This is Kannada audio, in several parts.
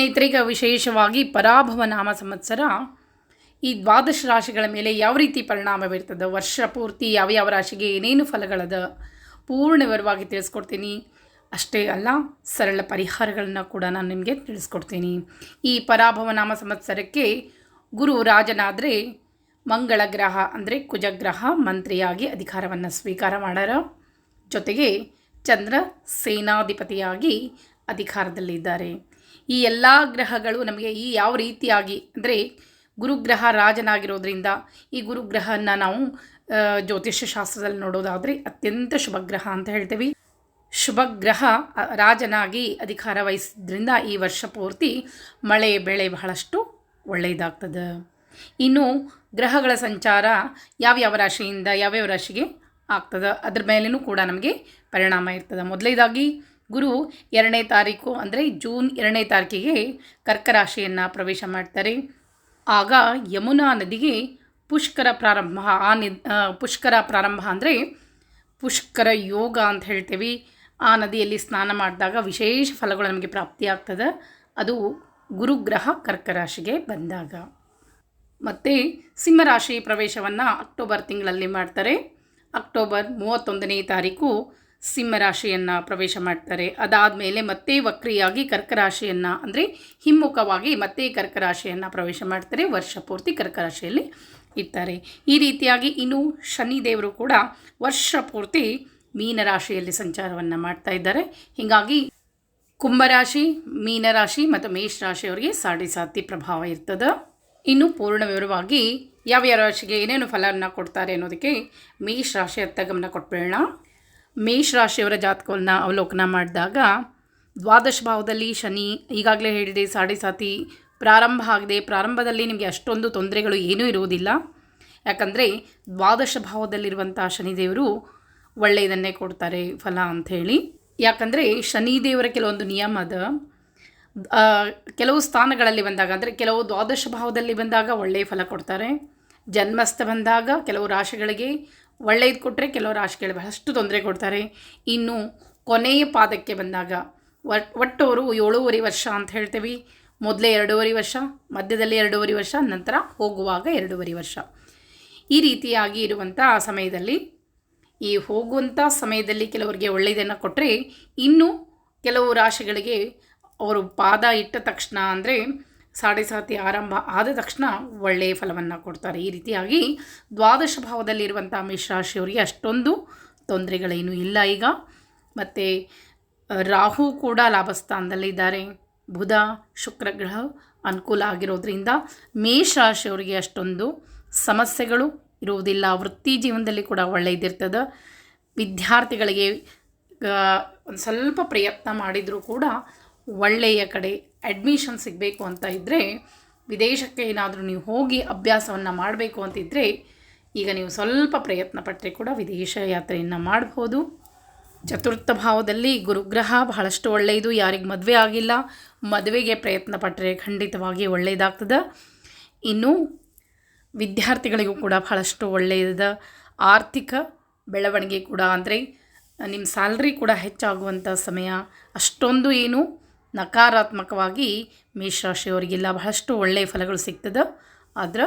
ಸ್ನೇಹಿತರೆ, ಈಗ ವಿಶೇಷವಾಗಿ ಪರಾಭವ ನಾಮ ಸಂವತ್ಸರ ಈ ದ್ವಾದಶ ರಾಶಿಗಳ ಮೇಲೆ ಯಾವ ರೀತಿ ಪರಿಣಾಮ ಬೀರ್ತದೆ, ವರ್ಷ ಪೂರ್ತಿ ಯಾವ ಯಾವ ರಾಶಿಗೆ ಏನೇನು ಫಲಗಳದ ಪೂರ್ಣ ವಿವರವಾಗಿ ತಿಳಿಸ್ಕೊಡ್ತೀನಿ. ಅಷ್ಟೇ ಅಲ್ಲ, ಸರಳ ಪರಿಹಾರಗಳನ್ನು ಕೂಡ ನಾನು ನಿಮಗೆ ತಿಳಿಸ್ಕೊಡ್ತೀನಿ. ಈ ಪರಾಭವ ನಾಮ ಸಂವತ್ಸರಕ್ಕೆ ಗುರು ರಾಜನಾದರೆ ಮಂಗಳ ಗ್ರಹ ಅಂದರೆ ಕುಜಗ್ರಹ ಮಂತ್ರಿಯಾಗಿ ಅಧಿಕಾರವನ್ನು ಸ್ವೀಕಾರ ಮಾಡ್ಯಾರ. ಜೊತೆಗೆ ಚಂದ್ರ ಸೇನಾಧಿಪತಿಯಾಗಿ ಅಧಿಕಾರದಲ್ಲಿದ್ದಾರೆ. ಈ ಎಲ್ಲ ಗ್ರಹಗಳು ನಮಗೆ ಈ ಯಾವ ರೀತಿಯಾಗಿ ಅಂದರೆ ಗುರುಗ್ರಹ ರಾಜನಾಗಿರೋದ್ರಿಂದ ಈ ಗುರುಗ್ರಹನ ನಾವು ಜ್ಯೋತಿಷ್ಯ ಶಾಸ್ತ್ರದಲ್ಲಿ ನೋಡೋದಾದರೆ ಅತ್ಯಂತ ಶುಭಗ್ರಹ ಅಂತ ಹೇಳ್ತೀವಿ. ಶುಭಗ್ರಹ ರಾಜನಾಗಿ ಅಧಿಕಾರ ವಹಿಸಿದ್ರಿಂದ ಈ ವರ್ಷ ಪೂರ್ತಿ ಮಳೆ ಬೆಳೆ ಬಹಳಷ್ಟು ಒಳ್ಳೆಯದಾಗ್ತದೆ. ಇನ್ನು ಗ್ರಹಗಳ ಸಂಚಾರ ಯಾವ್ಯಾವ ರಾಶಿಯಿಂದ ಯಾವ್ಯಾವ ರಾಶಿಗೆ ಆಗ್ತದೆ ಅದ್ರ ಮೇಲೂ ಕೂಡ ನಮಗೆ ಪರಿಣಾಮ ಇರ್ತದೆ. ಮೊದಲನೇದಾಗಿ ಗುರು 2ನೇ ತಾರೀಕು ಅಂದರೆ ಜೂನ್ 2ನೇ ತಾರೀಕಿಗೆ ಕರ್ಕ ರಾಶಿಯನ್ನು ಪ್ರವೇಶ ಮಾಡ್ತಾರೆ. ಆಗ ಯಮುನಾ ನದಿಗೆ ಪುಷ್ಕರ ಪ್ರಾರಂಭ. ಪುಷ್ಕರ ಪ್ರಾರಂಭ ಅಂದರೆ ಪುಷ್ಕರ ಯೋಗ ಅಂತ ಹೇಳ್ತೀವಿ. ಆ ನದಿಯಲ್ಲಿ ಸ್ನಾನ ಮಾಡಿದಾಗ ವಿಶೇಷ ಫಲಗಳು ನಮಗೆ ಪ್ರಾಪ್ತಿಯಾಗ್ತದೆ. ಅದು ಗುರುಗ್ರಹ ಕರ್ಕ ರಾಶಿಗೆ ಬಂದಾಗ. ಮತ್ತು ಸಿಂಹರಾಶಿ ಪ್ರವೇಶವನ್ನು ಅಕ್ಟೋಬರ್ ತಿಂಗಳಲ್ಲಿ ಮಾಡ್ತಾರೆ. ಅಕ್ಟೋಬರ್ 31ನೇ ತಾರೀಕು ಸಿಂಹರಾಶಿಯನ್ನು ಪ್ರವೇಶ ಮಾಡ್ತಾರೆ. ಅದಾದಮೇಲೆ ಮತ್ತೆ ವಕ್ರಿಯಾಗಿ ಕರ್ಕರಾಶಿಯನ್ನು ಅಂದರೆ ಹಿಮ್ಮುಖವಾಗಿ ಮತ್ತೆ ಕರ್ಕರಾಶಿಯನ್ನು ಪ್ರವೇಶ ಮಾಡ್ತಾರೆ. ವರ್ಷ ಪೂರ್ತಿ ಕರ್ಕರಾಶಿಯಲ್ಲಿ ಇರ್ತಾರೆ. ಈ ರೀತಿಯಾಗಿ ಇನ್ನು ಶನಿದೇವರು ಕೂಡ ವರ್ಷ ಪೂರ್ತಿ ಮೀನರಾಶಿಯಲ್ಲಿ ಸಂಚಾರವನ್ನು ಮಾಡ್ತಾ ಇದ್ದಾರೆ. ಹೀಗಾಗಿ ಕುಂಭರಾಶಿ, ಮೀನರಾಶಿ ಮತ್ತು ಮೇಷರಾಶಿಯವರಿಗೆ ಸಾತಿ ಪ್ರಭಾವ ಇರ್ತದೆ. ಇನ್ನು ಪೂರ್ಣ ವಿವರವಾಗಿ ಯಾವ್ಯಾವ ರಾಶಿಗೆ ಏನೇನು ಫಲವನ್ನು ಕೊಡ್ತಾರೆ ಅನ್ನೋದಕ್ಕೆ ಮೇಷರಾಶಿಯತ್ತ ಗಮನ ಕೊಟ್ಬೇಡ. ಮೇಷರಾಶಿಯವರ ಜಾತಕವನ್ನು ಅವಲೋಕನ ಮಾಡಿದಾಗ ದ್ವಾದಶ ಭಾವದಲ್ಲಿ ಶನಿ ಈಗಾಗಲೇ ಹೇಳಿದೆ ಸಾತಿ ಪ್ರಾರಂಭ ಆಗಿದೆ. ಪ್ರಾರಂಭದಲ್ಲಿ ನಿಮಗೆ ಅಷ್ಟೊಂದು ತೊಂದರೆಗಳು ಏನೂ ಇರುವುದಿಲ್ಲ. ಯಾಕಂದರೆ ದ್ವಾದಶ ಭಾವದಲ್ಲಿರುವಂಥ ಶನಿದೇವರು ಒಳ್ಳೆಯದನ್ನೇ ಕೊಡ್ತಾರೆ ಫಲ ಅಂಥೇಳಿ. ಯಾಕಂದರೆ ಶನಿದೇವರ ಕೆಲವೊಂದು ನಿಯಮ ಅದ. ಕೆಲವು ಸ್ಥಾನಗಳಲ್ಲಿ ಬಂದಾಗ ಅಂದರೆ ಕೆಲವು ದ್ವಾದಶ ಭಾವದಲ್ಲಿ ಬಂದಾಗ ಒಳ್ಳೆಯ ಫಲ ಕೊಡ್ತಾರೆ. ಜನ್ಮಸ್ಥ ಬಂದಾಗ ಕೆಲವು ರಾಶಿಗಳಿಗೆ ಒಳ್ಳೆಯದು ಕೊಟ್ಟರೆ ಕೆಲವು ರಾಶಿಗಳು ಬಹಳಷ್ಟು ತೊಂದರೆ ಕೊಡ್ತಾರೆ. ಇನ್ನು ಕೊನೆಯ ಪಾದಕ್ಕೆ ಬಂದಾಗ ಒಟ್ಟು ಅವರು 7.5 ವರ್ಷ ಅಂತ ಹೇಳ್ತೀವಿ. ಮೊದಲೇ 2.5 ವರ್ಷ, ಮಧ್ಯದಲ್ಲಿ 2.5 ವರ್ಷ, ನಂತರ ಹೋಗುವಾಗ 2.5 ವರ್ಷ. ಈ ರೀತಿಯಾಗಿ ಇರುವಂಥ ಸಮಯದಲ್ಲಿ ಈ ಹೋಗುವಂಥ ಸಮಯದಲ್ಲಿ ಕೆಲವರಿಗೆ ಒಳ್ಳೆಯದನ್ನು ಕೊಟ್ಟರೆ ಇನ್ನು ಕೆಲವು ರಾಶಿಗಳಿಗೆ ಅವರು ಪಾದ ಇಟ್ಟ ತಕ್ಷಣ ಅಂದರೆ ಸಾತಿ ಆರಂಭ ಆದ ತಕ್ಷಣ ಒಳ್ಳೆಯ ಫಲವನ್ನು ಕೊಡ್ತಾರೆ. ಈ ರೀತಿಯಾಗಿ ದ್ವಾದಶ ಭಾವದಲ್ಲಿರುವಂಥ ಮೇಷರಾಶಿಯವರಿಗೆ ಅಷ್ಟೊಂದು ತೊಂದರೆಗಳೇನೂ ಇಲ್ಲ ಈಗ. ಮತ್ತು ರಾಹು ಕೂಡ ಲಾಭಸ್ಥಾನದಲ್ಲಿದ್ದಾರೆ. ಬುಧ ಶುಕ್ರ ಗ್ರಹ ಅನುಕೂಲ ಆಗಿರೋದ್ರಿಂದ ಮೇಷರಾಶಿಯವರಿಗೆ ಅಷ್ಟೊಂದು ಸಮಸ್ಯೆಗಳು ಇರುವುದಿಲ್ಲ. ವೃತ್ತಿ ಜೀವನದಲ್ಲಿ ಕೂಡ ಒಳ್ಳೆಯದಿರ್ತದೆ. ವಿದ್ಯಾರ್ಥಿಗಳಿಗೆ ಒಂದು ಸ್ವಲ್ಪ ಪ್ರಯತ್ನ ಮಾಡಿದರೂ ಕೂಡ ಒಳ್ಳೆಯ ಕಡೆ ಅಡ್ಮಿಷನ್ ಸಿಗಬೇಕು ಅಂತ ಇದ್ದರೆ, ವಿದೇಶಕ್ಕೆ ಏನಾದರೂ ನೀವು ಹೋಗಿ ಅಭ್ಯಾಸವನ್ನು ಮಾಡಬೇಕು ಅಂತಿದ್ದರೆ ಈಗ ನೀವು ಸ್ವಲ್ಪ ಪ್ರಯತ್ನ ಪಟ್ಟರೆ ಕೂಡ ವಿದೇಶ ಯಾತ್ರೆಯನ್ನು ಮಾಡ್ಬೋದು. ಚತುರ್ಥ ಭಾವದಲ್ಲಿ ಗುರುಗ್ರಹ ಬಹಳಷ್ಟು ಒಳ್ಳೆಯದು. ಯಾರಿಗೆ ಮದುವೆ ಆಗಿಲ್ಲ ಮದುವೆಗೆ ಪ್ರಯತ್ನ ಪಟ್ಟರೆ ಖಂಡಿತವಾಗಿ ಒಳ್ಳೆಯದಾಗ್ತದೆ. ಇನ್ನು ವಿದ್ಯಾರ್ಥಿಗಳಿಗೂ ಕೂಡ ಬಹಳಷ್ಟು ಒಳ್ಳೆಯದ. ಆರ್ಥಿಕ ಬೆಳವಣಿಗೆ ಕೂಡ ಅಂದರೆ ನಿಮ್ಮ ಸ್ಯಾಲ್ರಿ ಕೂಡ ಹೆಚ್ಚಾಗುವಂಥ ಸಮಯ. ಅಷ್ಟೊಂದು ಏನು ನಕಾರಾತ್ಮಕವಾಗಿ ಮೇಷರಾಶಿಯವರಿಗೆಲ್ಲ ಬಹಳಷ್ಟು ಒಳ್ಳೆಯ ಫಲಗಳು ಸಿಗ್ತದೆ. ಆದರೆ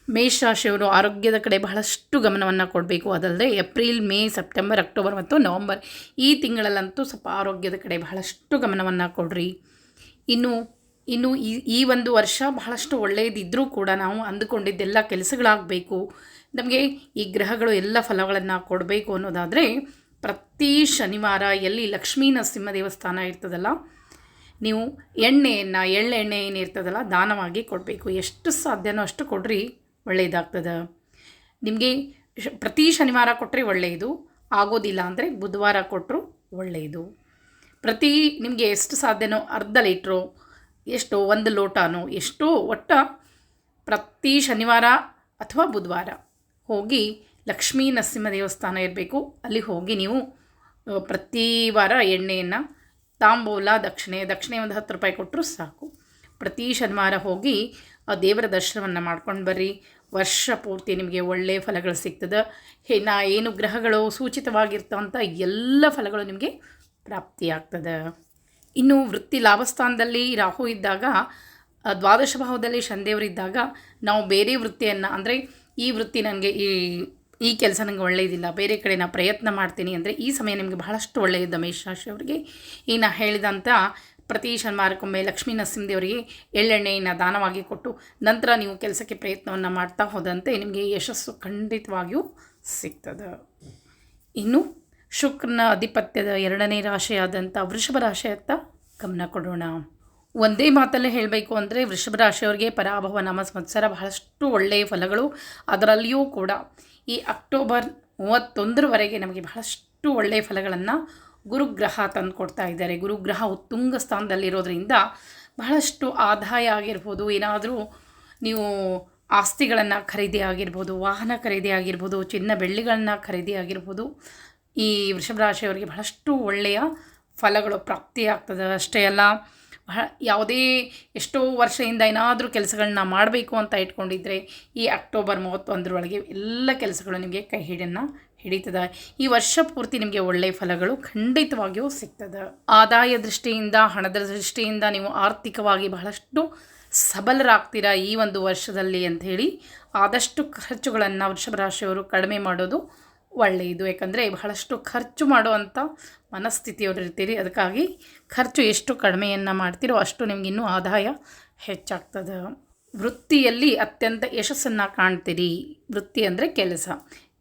ಮೇಷರಾಶಿಯವರು ಆರೋಗ್ಯದ ಕಡೆ ಬಹಳಷ್ಟು ಗಮನವನ್ನು ಕೊಡಬೇಕು. ಅದಲ್ಲದೆ ಏಪ್ರಿಲ್, ಮೇ, ಸೆಪ್ಟೆಂಬರ್, ಅಕ್ಟೋಬರ್ ಮತ್ತು ನವಂಬರ್ ಈ ತಿಂಗಳಲ್ಲಂತೂ ಸ್ವಲ್ಪ ಆರೋಗ್ಯದ ಕಡೆ ಬಹಳಷ್ಟು ಗಮನವನ್ನು ಕೊಡ್ರಿ. ಇನ್ನು ಈ ಒಂದು ವರ್ಷ ಬಹಳಷ್ಟು ಒಳ್ಳೆಯದಿದ್ದರೂ ಕೂಡ ನಾವು ಅಂದುಕೊಂಡಿದ್ದೆಲ್ಲ ಕೆಲಸಗಳಾಗಬೇಕು, ನಮಗೆ ಈ ಗ್ರಹಗಳು ಎಲ್ಲ ಫಲಗಳನ್ನು ಕೊಡಬೇಕು ಅನ್ನೋದಾದರೆ ಪ್ರತಿ ಶನಿವಾರ ಎಲ್ಲಿ ಲಕ್ಷ್ಮೀ ನರಸಿಂಹ ದೇವಸ್ಥಾನ ಇರ್ತದಲ್ಲ, ನೀವು ಎಳ್ಳೆಣ್ಣೆ ಏನಿರ್ತದಲ್ಲ ದಾನವಾಗಿ ಕೊಡಬೇಕು. ಎಷ್ಟು ಸಾಧ್ಯನೋ ಅಷ್ಟು ಕೊಡ್ರಿ, ಒಳ್ಳೆಯದಾಗ್ತದೆ. ನಿಮಗೆ ಪ್ರತಿ ಶನಿವಾರ ಕೊಟ್ಟರೆ ಒಳ್ಳೆಯದು, ಆಗೋದಿಲ್ಲ ಅಂದರೆ ಬುಧವಾರ ಕೊಟ್ಟರು ಒಳ್ಳೆಯದು. ನಿಮಗೆ ಎಷ್ಟು ಸಾಧ್ಯನೋ ಅರ್ಧ ಲೀಟ್ರೋ ಎಷ್ಟೋ 1 ಲೋಟನೋ ಎಷ್ಟೋ ಪ್ರತಿ ಶನಿವಾರ ಅಥವಾ ಬುಧವಾರ ಹೋಗಿ ಲಕ್ಷ್ಮೀ ನರಸಿಂಹ ದೇವಸ್ಥಾನ ಇರಬೇಕು, ಅಲ್ಲಿ ಹೋಗಿ ನೀವು ಪ್ರತಿ ವಾರ ಎಣ್ಣೆಯನ್ನು ತಾಂಬೂಲ ದಕ್ಷಿಣೆ 10 ರೂಪಾಯಿ ಕೊಟ್ಟರು ಸಾಕು. ಪ್ರತಿ ಶನಿವಾರ ಹೋಗಿ ಆ ದೇವರ ದರ್ಶನವನ್ನು ಮಾಡ್ಕೊಂಡು ಬರ್ರಿ. ವರ್ಷ ಪೂರ್ತಿ ನಿಮಗೆ ಒಳ್ಳೆಯ ಫಲಗಳು ಸಿಗ್ತದೆ. ಏನು ಗ್ರಹಗಳು ಸೂಚಿತವಾಗಿರ್ತವಂಥ ಎಲ್ಲ ಫಲಗಳು ನಿಮಗೆ ಪ್ರಾಪ್ತಿಯಾಗ್ತದೆ. ಇನ್ನು ವೃತ್ತಿ ಲಾಭಸ್ಥಾನದಲ್ಲಿ ರಾಹು ಇದ್ದಾಗ, ದ್ವಾದಶ ಭಾವದಲ್ಲಿ ಶನಿದೇವರಿದ್ದಾಗ ನಾವು ಬೇರೆ ವೃತ್ತಿಯನ್ನು, ಅಂದರೆ ಈ ವೃತ್ತಿ ನನಗೆ ಈ ಕೆಲಸ ನನಗೆ ಒಳ್ಳೆಯದಿಲ್ಲ, ಬೇರೆ ಕಡೆ ನಾನು ಪ್ರಯತ್ನ ಮಾಡ್ತೀನಿ ಅಂದರೆ ಈ ಸಮಯ ನಿಮಗೆ ಬಹಳಷ್ಟು ಒಳ್ಳೆಯದು ಮೇಷರಾಶಿಯವರಿಗೆ. ಈಗ ನಾನು ಹೇಳಿದಂಥ ಪ್ರತಿ ಶನಿವಾರಕ್ಕೊಮ್ಮೆ ಲಕ್ಷ್ಮೀ ನರಸಿಂಹದೇವರಿಗೆ ಎಳ್ಳೆಣ್ಣೆಯನ್ನು ದಾನವಾಗಿ ಕೊಟ್ಟು ನಂತರ ನೀವು ಕೆಲಸಕ್ಕೆ ಪ್ರಯತ್ನವನ್ನು ಮಾಡ್ತಾ ಹೋದಂತೆ ನಿಮಗೆ ಯಶಸ್ಸು ಖಂಡಿತವಾಗಿಯೂ ಸಿಗ್ತದೆ. ಇನ್ನು ಶುಕ್ರನ ಅಧಿಪತ್ಯದ 2ನೇ ರಾಶಿಯಾದಂಥ ವೃಷಭ ರಾಶಿಯತ್ತ ಗಮನ ಕೊಡೋಣ. ಒಂದೇ ಮಾತಲ್ಲೇ ಹೇಳಬೇಕು ಅಂದರೆ ವೃಷಭ ರಾಶಿಯವರಿಗೆ ಪರಾಭವ ನಾಮ ಸಂವತ್ಸರ ಬಹಳಷ್ಟು ಒಳ್ಳೆಯ ಫಲಗಳು. ಅದರಲ್ಲಿಯೂ ಕೂಡ ಈ ಅಕ್ಟೋಬರ್ 31ರವರೆಗೆ ನಮಗೆ ಬಹಳಷ್ಟು ಒಳ್ಳೆಯ ಫಲಗಳನ್ನು ಗುರುಗ್ರಹ ತಂದು ಕೊಡ್ತಾ ಇದ್ದಾರೆ. ಗುರುಗ್ರಹ ಉತ್ತುಂಗ ಸ್ಥಾನದಲ್ಲಿರೋದ್ರಿಂದ ಬಹಳಷ್ಟು ಆದಾಯ ಆಗಿರ್ಬೋದು, ಏನಾದರೂ ನೀವು ಆಸ್ತಿಗಳನ್ನು ಖರೀದಿ ಆಗಿರ್ಬೋದು, ವಾಹನ ಖರೀದಿ ಆಗಿರ್ಬೋದು, ಚಿನ್ನ ಬೆಳ್ಳಿಗಳನ್ನು ಖರೀದಿ ಆಗಿರ್ಬೋದು, ಈ ವೃಷಭ ರಾಶಿಯವರಿಗೆ ಬಹಳಷ್ಟು ಒಳ್ಳೆಯ ಫಲಗಳು ಪ್ರಾಪ್ತಿಯಾಗ್ತದೆ. ಅಷ್ಟೇ ಅಲ್ಲ, ಯಾವುದೇ ಎಷ್ಟೋ ವರ್ಷದಿಂದ ಏನಾದರೂ ಕೆಲಸಗಳನ್ನ ಮಾಡಬೇಕು ಅಂತ ಇಟ್ಕೊಂಡಿದ್ರೆ ಈ ಅಕ್ಟೋಬರ್ 31ರೊಳಗೆ ಎಲ್ಲ ಕೆಲಸಗಳು ನಿಮಗೆ ಕೈ ಹಿಡಿತದೆ. ಈ ವರ್ಷ ಪೂರ್ತಿ ನಿಮಗೆ ಒಳ್ಳೆಯ ಫಲಗಳು ಖಂಡಿತವಾಗಿಯೂ ಸಿಗ್ತದೆ. ಆದಾಯ ದೃಷ್ಟಿಯಿಂದ, ಹಣದ ದೃಷ್ಟಿಯಿಂದ ನೀವು ಆರ್ಥಿಕವಾಗಿ ಬಹಳಷ್ಟು ಸಬಲರಾಗ್ತೀರಾ ಈ ಒಂದು ವರ್ಷದಲ್ಲಿ ಅಂಥೇಳಿ ಆದಷ್ಟು ಖರ್ಚುಗಳನ್ನು ವೃಷಭ ರಾಶಿಯವರು ಕಡಿಮೆ ಮಾಡೋದು ಒಳ್ಳೆಯದು. ಯಾಕಂದರೆ ಬಹಳಷ್ಟು ಖರ್ಚು ಮಾಡುವಂಥ ಮನಸ್ಥಿತಿಯವರು ಇರ್ತೀರಿ. ಅದಕ್ಕಾಗಿ ಖರ್ಚು ಎಷ್ಟು ಕಡಿಮೆಯನ್ನು ಮಾಡ್ತೀರೋ ಅಷ್ಟು ನಿಮಗಿನ್ನೂ ಆದಾಯ ಹೆಚ್ಚಾಗ್ತದೆ. ವೃತ್ತಿಯಲ್ಲಿ ಅತ್ಯಂತ ಯಶಸ್ಸನ್ನು ಕಾಣ್ತೀರಿ. ವೃತ್ತಿ ಅಂದರೆ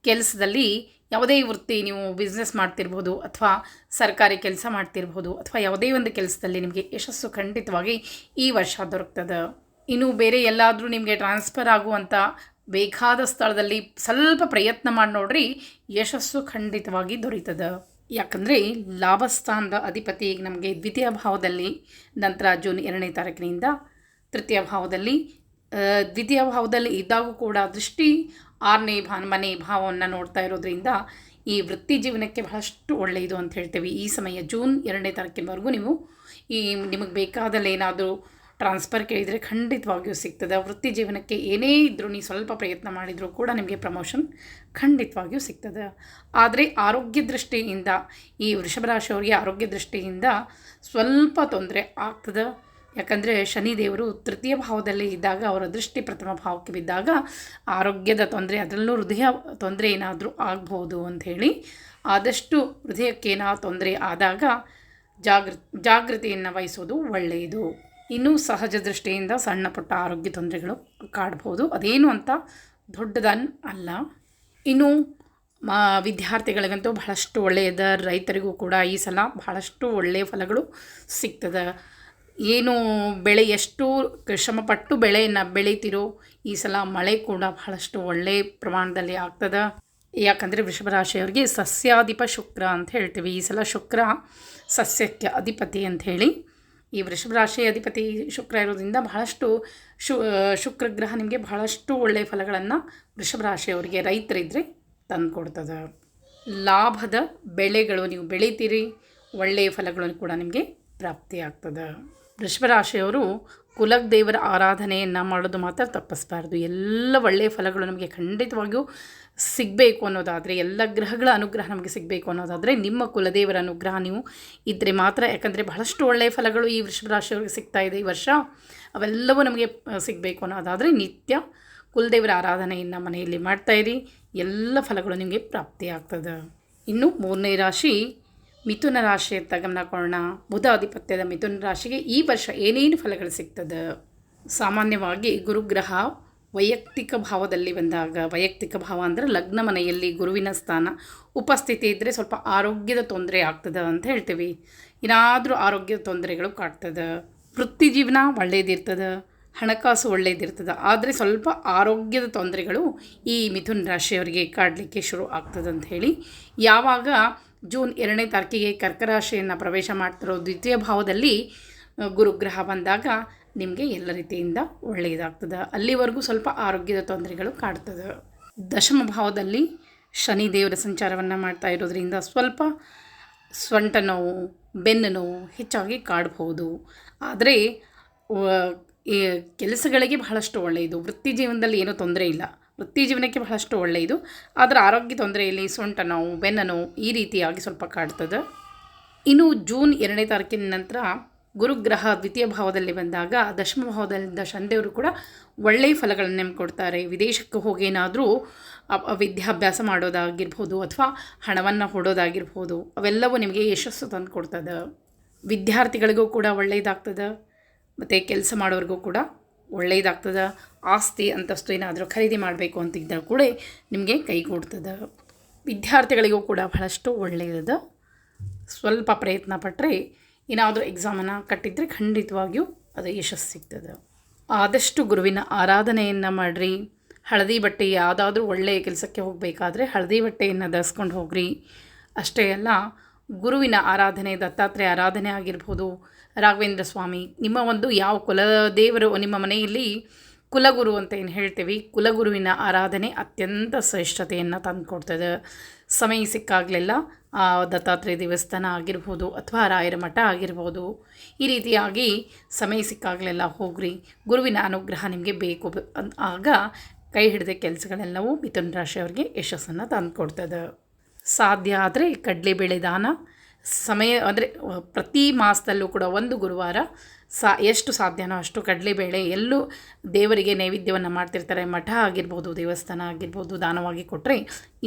ಕೆಲಸದಲ್ಲಿ ಯಾವುದೇ ವೃತ್ತಿ, ನೀವು ಬಿಸ್ನೆಸ್ ಮಾಡ್ತಿರ್ಬೋದು ಅಥವಾ ಸರ್ಕಾರಿ ಕೆಲಸ ಮಾಡ್ತಿರ್ಬೋದು ಅಥವಾ ಯಾವುದೇ ಒಂದು ಕೆಲಸದಲ್ಲಿ ನಿಮಗೆ ಯಶಸ್ಸು ಖಂಡಿತವಾಗಿ ಈ ವರ್ಷ ದೊರಕ್ತದೆ. ಇನ್ನು ಬೇರೆ ಎಲ್ಲಾದರೂ ನಿಮಗೆ ಟ್ರಾನ್ಸ್ಫರ್ ಆಗುವಂಥ ಬೇಕಾದ ಸ್ಥಳದಲ್ಲಿ ಸ್ವಲ್ಪ ಪ್ರಯತ್ನ ಮಾಡಿ ನೋಡ್ರಿ, ಯಶಸ್ಸು ಖಂಡಿತವಾಗಿ ದೊರೀತದೆ. ಯಾಕಂದರೆ ಲಾಭಸ್ಥಾನದ ಅಧಿಪತಿ ಈಗ ನಮಗೆ ದ್ವಿತೀಯ ಭಾವದಲ್ಲಿ, ನಂತರ ಜೂನ್ 2ನೇ ತಾರೀಕಿನಿಂದ ತೃತೀಯ ಭಾವದಲ್ಲಿ, ದ್ವಿತೀಯ ಭಾವದಲ್ಲಿ ಇದ್ದಾಗೂ ಕೂಡ ದೃಷ್ಟಿ 6ನೇ ಮನೆ ಭಾವವನ್ನು ನೋಡ್ತಾ ಇರೋದ್ರಿಂದ ಈ ವೃತ್ತಿ ಜೀವನಕ್ಕೆ ಬಹಳಷ್ಟು ಒಳ್ಳೆಯದು ಅಂತ ಹೇಳ್ತೇವೆ. ಈ ಸಮಯ ಜೂನ್ 2ನೇ ತಾರೀಕಿನವರೆಗೂ ನೀವು ನಿಮಗೆ ಬೇಕಾದಲ್ಲಿ ಏನಾದರೂ ಟ್ರಾನ್ಸ್ಫರ್ ಕೇಳಿದರೆ ಖಂಡಿತವಾಗಿಯೂ ಸಿಗ್ತದೆ. ವೃತ್ತಿ ಜೀವನಕ್ಕೆ ಏನೇ ಇದ್ದರೂ ನೀವು ಸ್ವಲ್ಪ ಪ್ರಯತ್ನ ಮಾಡಿದರೂ ಕೂಡ ನಿಮಗೆ ಪ್ರಮೋಷನ್ ಖಂಡಿತವಾಗಿಯೂ ಸಿಗ್ತದೆ. ಆದರೆ ಆರೋಗ್ಯ ದೃಷ್ಟಿಯಿಂದ ಈ ವೃಷಭ ರಾಶಿಯವರಿಗೆ ಆರೋಗ್ಯ ದೃಷ್ಟಿಯಿಂದ ಸ್ವಲ್ಪ ತೊಂದರೆ ಆಗ್ತದೆ. ಯಾಕಂದರೆ ಶನಿದೇವರು ತೃತೀಯ ಭಾವದಲ್ಲಿ ಇದ್ದಾಗ ಅವರ ದೃಷ್ಟಿ ಪ್ರಥಮ ಭಾವಕ್ಕೆ ಬಿದ್ದಾಗ ಆರೋಗ್ಯದ ತೊಂದರೆ, ಅದರಲ್ಲೂ ಹೃದಯ ತೊಂದರೆ ಏನಾದರೂ ಆಗ್ಬೋದು ಅಂಥೇಳಿ ಆದಷ್ಟು ಹೃದಯಕ್ಕೇನಾದರೂ ತೊಂದರೆ ಆದಾಗ ಜಾಗೃತಿಯನ್ನು ವಹಿಸೋದು ಒಳ್ಳೆಯದು. ಇನ್ನೂ ಸಹಜ ದೃಷ್ಟಿಯಿಂದ ಸಣ್ಣ ಪುಟ್ಟ ಆರೋಗ್ಯ ತೊಂದರೆಗಳು ಕಾಡ್ಬೋದು, ಅದೇನು ಅಂತ ದೊಡ್ಡದನ್ನು ಅಲ್ಲ. ಇನ್ನು ವಿದ್ಯಾರ್ಥಿಗಳಿಗಂತೂ ಬಹಳಷ್ಟು ಒಳ್ಳೆಯದ, ರೈತರಿಗೂ ಕೂಡ ಈ ಸಲ ಬಹಳಷ್ಟು ಒಳ್ಳೆಯ ಫಲಗಳು ಸಿಗ್ತದೆ. ಏನು ಬೆಳೆ ಎಷ್ಟು ಶ್ರಮಪಟ್ಟು ಬೆಳೆಯನ್ನು ಬೆಳೀತಿರೋ ಈ ಸಲ ಮಳೆ ಕೂಡ ಬಹಳಷ್ಟು ಒಳ್ಳೆಯ ಪ್ರಮಾಣದಲ್ಲಿ ಆಗ್ತದೆ. ಯಾಕಂದರೆ ವೃಷಭ ರಾಶಿಯವರಿಗೆ ಸಸ್ಯಾಧಿಪ ಶುಕ್ರ ಅಂತ ಹೇಳ್ತೀವಿ. ಈ ಸಲ ಶುಕ್ರ ಸಸ್ಯಕ್ಕೆ ಅಧಿಪತಿ ಅಂಥೇಳಿ ಈ ವೃಷಭ ರಾಶಿಯ ಅಧಿಪತಿ ಶುಕ್ರ ಇರೋದ್ರಿಂದ ಬಹಳಷ್ಟು ಶುಕ್ರಗ್ರಹ ನಿಮಗೆ ಬಹಳಷ್ಟು ಒಳ್ಳೆಯ ಫಲಗಳನ್ನು ವೃಷಭ ರಾಶಿಯವರಿಗೆ ರೈತರಿದ್ದರೆ ತಂದುಕೊಡ್ತದೆ. ಲಾಭದ ಬೆಳೆಗಳು ನೀವು ಬೆಳೀತೀರಿ, ಒಳ್ಳೆಯ ಫಲಗಳನ್ನು ಕೂಡ ನಿಮಗೆ ಪ್ರಾಪ್ತಿಯಾಗ್ತದೆ. ವೃಷಭ ರಾಶಿಯವರು ಕುಲದೇವರ ಆರಾಧನೆಯನ್ನು ಮಾಡೋದು ಮಾತ್ರ ತಪ್ಪಿಸಬಾರ್ದು. ಎಲ್ಲ ಒಳ್ಳೆಯ ಫಲಗಳು ನಮಗೆ ಖಂಡಿತವಾಗಿಯೂ ಸಿಗಬೇಕು ಅನ್ನೋದಾದರೆ, ಎಲ್ಲ ಗ್ರಹಗಳ ಅನುಗ್ರಹ ನಮಗೆ ಸಿಗಬೇಕು ಅನ್ನೋದಾದರೆ ನಿಮ್ಮ ಕುಲದೇವರ ಅನುಗ್ರಹ ನೀವು ಇದ್ದರೆ ಮಾತ್ರ. ಯಾಕಂದರೆ ಬಹಳಷ್ಟು ಒಳ್ಳೆಯ ಫಲಗಳು ಈ ವೃಷಭ ರಾಶಿಯವರಿಗೆ ಸಿಗ್ತಾ ಇದೆ ಈ ವರ್ಷ. ಅವೆಲ್ಲವೂ ನಮಗೆ ಸಿಗಬೇಕು ಅನ್ನೋದಾದರೆ ನಿತ್ಯ ಕುಲದೇವರ ಆರಾಧನೆಯನ್ನು ಮನೆಯಲ್ಲಿ ಮಾಡ್ತಾಯಿರಿ, ಎಲ್ಲ ಫಲಗಳು ನಿಮಗೆ ಪ್ರಾಪ್ತಿಯಾಗ್ತದೆ. ಇನ್ನು 3ನೇ ರಾಶಿ ಮಿಥುನ ರಾಶಿಯತ್ತ ಗಮನ ಕೊಡೋಣ. ಬುಧ ಅಧಿಪತ್ಯದ ಮಿಥುನ ರಾಶಿಗೆ ಈ ವರ್ಷ ಏನೇನು ಫಲಗಳು ಸಿಗ್ತದೆ? ಸಾಮಾನ್ಯವಾಗಿ ಗುರುಗ್ರಹ ವೈಯಕ್ತಿಕ ಭಾವದಲ್ಲಿ ಬಂದಾಗ, ವೈಯಕ್ತಿಕ ಭಾವ ಅಂದರೆ ಲಗ್ನ ಮನೆಯಲ್ಲಿ ಗುರುವಿನ ಸ್ಥಾನ ಉಪಸ್ಥಿತಿ ಇದ್ದರೆ ಸ್ವಲ್ಪ ಆರೋಗ್ಯದ ತೊಂದರೆ ಆಗ್ತದೆ ಅಂತ ಹೇಳ್ತೀವಿ. ಏನಾದರೂ ಆರೋಗ್ಯದ ತೊಂದರೆಗಳು ಕಾಡ್ತದೆ. ವೃತ್ತಿ ಜೀವನ ಒಳ್ಳೆಯದಿರ್ತದೆ, ಹಣಕಾಸು ಒಳ್ಳೆಯದಿರ್ತದೆ, ಆದರೆ ಸ್ವಲ್ಪ ಆರೋಗ್ಯದ ತೊಂದರೆಗಳು ಈ ಮಿಥುನ ರಾಶಿಯವರಿಗೆ ಕಾಡಲಿಕ್ಕೆ ಶುರು ಆಗ್ತದೆ ಅಂತ ಹೇಳಿ. ಯಾವಾಗ ಜೂನ್ 2ನೇ ತಾರೀಕಿಗೆ ಕರ್ಕ ರಾಶಿಯನ್ನು ಪ್ರವೇಶ ಮಾಡ್ತಿರೋ ದ್ವಿತೀಯ ಭಾವದಲ್ಲಿ ಗುರುಗ್ರಹ ಬಂದಾಗ ನಿಮಗೆ ಎಲ್ಲ ರೀತಿಯಿಂದ ಒಳ್ಳೆಯದಾಗ್ತದೆ. ಅಲ್ಲಿವರೆಗೂ ಸ್ವಲ್ಪ ಆರೋಗ್ಯದ ತೊಂದರೆಗಳು ಕಾಡ್ತದೆ. ದಶಮ ಭಾವದಲ್ಲಿ ಶನಿ ದೇವರ ಸಂಚಾರವನ್ನು ಮಾಡ್ತಾ ಇರೋದ್ರಿಂದ ಸ್ವಲ್ಪ ಸೊಂಟ ನೋವು, ಬೆನ್ನು ನೋವು ಹೆಚ್ಚಾಗಿ ಕಾಡಬಹುದು. ಆದರೆ ಈ ಕೆಲಸಗಳಿಗೆ ಬಹಳಷ್ಟು ಒಳ್ಳೆಯದು. ವೃತ್ತಿ ಜೀವನದಲ್ಲಿ ಏನೂ ತೊಂದರೆ ಇಲ್ಲ, ವೃತ್ತಿ ಜೀವನಕ್ಕೆ ಬಹಳಷ್ಟು ಒಳ್ಳೆಯದು. ಆದರೆ ಆರೋಗ್ಯ ತೊಂದರೆಯಲ್ಲಿ ಸೊಂಟ ನೋವು, ಬೆನ್ನು ನೋವು ಈ ರೀತಿಯಾಗಿ ಸ್ವಲ್ಪ ಕಾಡ್ತದೆ. ಇನ್ನು ಜೂನ್ 2ನೇ ತಾರೀಕಿನ ನಂತರ ಗುರುಗ್ರಹ ದ್ವಿತೀಯ ಭಾವದಲ್ಲಿ ಬಂದಾಗ ದಶಮ ಭಾವದಲ್ಲಿದ್ದ ಶನಿದೇವರು ಕೂಡ ಒಳ್ಳೆಯ ಫಲಗಳನ್ನು ಕೊಡ್ತಾರೆ. ವಿದೇಶಕ್ಕೆ ಹೋಗಿ ಏನಾದರೂ ವಿದ್ಯಾಭ್ಯಾಸ ಮಾಡೋದಾಗಿರ್ಬೋದು ಅಥವಾ ಹಣವನ್ನು ಹೂಡೋದಾಗಿರ್ಬೋದು, ಅವೆಲ್ಲವೂ ನಿಮಗೆ ಯಶಸ್ಸು ತಂದು ಕೊಡ್ತದೆ. ವಿದ್ಯಾರ್ಥಿಗಳಿಗೂ ಕೂಡ ಒಳ್ಳೆಯದಾಗ್ತದೆ, ಮತ್ತು ಕೆಲಸ ಮಾಡೋರಿಗೂ ಕೂಡ ಒಳ್ಳೆಯದಾಗ್ತದೆ. ಆಸ್ತಿ ಅಂತಸ್ತು ಏನಾದರೂ ಖರೀದಿ ಮಾಡಬೇಕು ಅಂತಿದ್ದರೂ ಕೂಡ ನಿಮಗೆ ಕೈಗೂಡ್ತದೆ. ವಿದ್ಯಾರ್ಥಿಗಳಿಗೂ ಕೂಡ ಬಹಳಷ್ಟು ಒಳ್ಳೆಯದು. ಸ್ವಲ್ಪ ಪ್ರಯತ್ನ ಪಟ್ಟರೆ ಏನಾದರೂ ಎಕ್ಸಾಮನ್ನು ಕಟ್ಟಿದರೆ ಖಂಡಿತವಾಗಿಯೂ ಅದು ಯಶಸ್ಸು ಸಿಗ್ತದೆ. ಆದಷ್ಟು ಗುರುವಿನ ಆರಾಧನೆಯನ್ನು ಮಾಡಿರಿ. ಹಳದಿ ಬಟ್ಟೆ, ಯಾವುದಾದ್ರೂ ಒಳ್ಳೆಯ ಕೆಲಸಕ್ಕೆ ಹೋಗಬೇಕಾದ್ರೆ ಹಳದಿ ಬಟ್ಟೆಯನ್ನು ಧರಿಸ್ಕೊಂಡು ಹೋಗ್ರಿ. ಅಷ್ಟೇ ಅಲ್ಲ, ಗುರುವಿನ ಆರಾಧನೆ, ದತ್ತಾತ್ರೇಯ ಆರಾಧನೆ ಆಗಿರ್ಬೋದು, ರಾಘವೇಂದ್ರ ಸ್ವಾಮಿ, ನಿಮ್ಮ ಒಂದು ಯಾವ ಕುಲದೇವರು ನಿಮ್ಮ ಮನೆಯಲ್ಲಿ ಕುಲಗುರು ಅಂತ ಏನು ಹೇಳ್ತೀವಿ, ಕುಲಗುರುವಿನ ಆರಾಧನೆ ಅತ್ಯಂತ ಶ್ರೇಷ್ಠತೆಯನ್ನು ತಂದುಕೊಡ್ತದೆ. ಸಮಯ ಸಿಕ್ಕಾಗಲೆಲ್ಲ ದತ್ತಾತ್ರೇಯ ದೇವಸ್ಥಾನ ಆಗಿರ್ಬೋದು ಅಥವಾ ರಾಯರ ಮಠ ಆಗಿರ್ಬೋದು, ಈ ರೀತಿಯಾಗಿ ಸಮಯ ಸಿಕ್ಕಾಗಲೆಲ್ಲ ಹೋಗ್ರಿ. ಗುರುವಿನ ಅನುಗ್ರಹ ನಿಮಗೆ ಬೇಕು. ಆಗ ಕೈ ಹಿಡಿದ ಕೆಲಸಗಳೆಲ್ಲವೂ ಮಿಥುನ ರಾಶಿಯವರಿಗೆ ಯಶಸ್ಸನ್ನು ತಂದುಕೊಡ್ತದೆ. ಸಾಧ್ಯ ಆದರೆ ಕಡಲೆಬೇಳೆ ದಾನ ಸಮಯ ಅಂದರೆ ಪ್ರತಿ ಮಾಸದಲ್ಲೂ ಕೂಡ ಒಂದು ಗುರುವಾರ ಎಷ್ಟು ಸಾಧ್ಯನೋ ಅಷ್ಟು ಕಡಲೆಬೇಳೆ ಎಲ್ಲೂ ದೇವರಿಗೆ ನೈವೇದ್ಯವನ್ನು ಮಾಡ್ತಿರ್ತಾರೆ, ಮಠ ಆಗಿರ್ಬೋದು ದೇವಸ್ಥಾನ ಆಗಿರ್ಬೋದು, ದಾನವಾಗಿ ಕೊಟ್ಟರೆ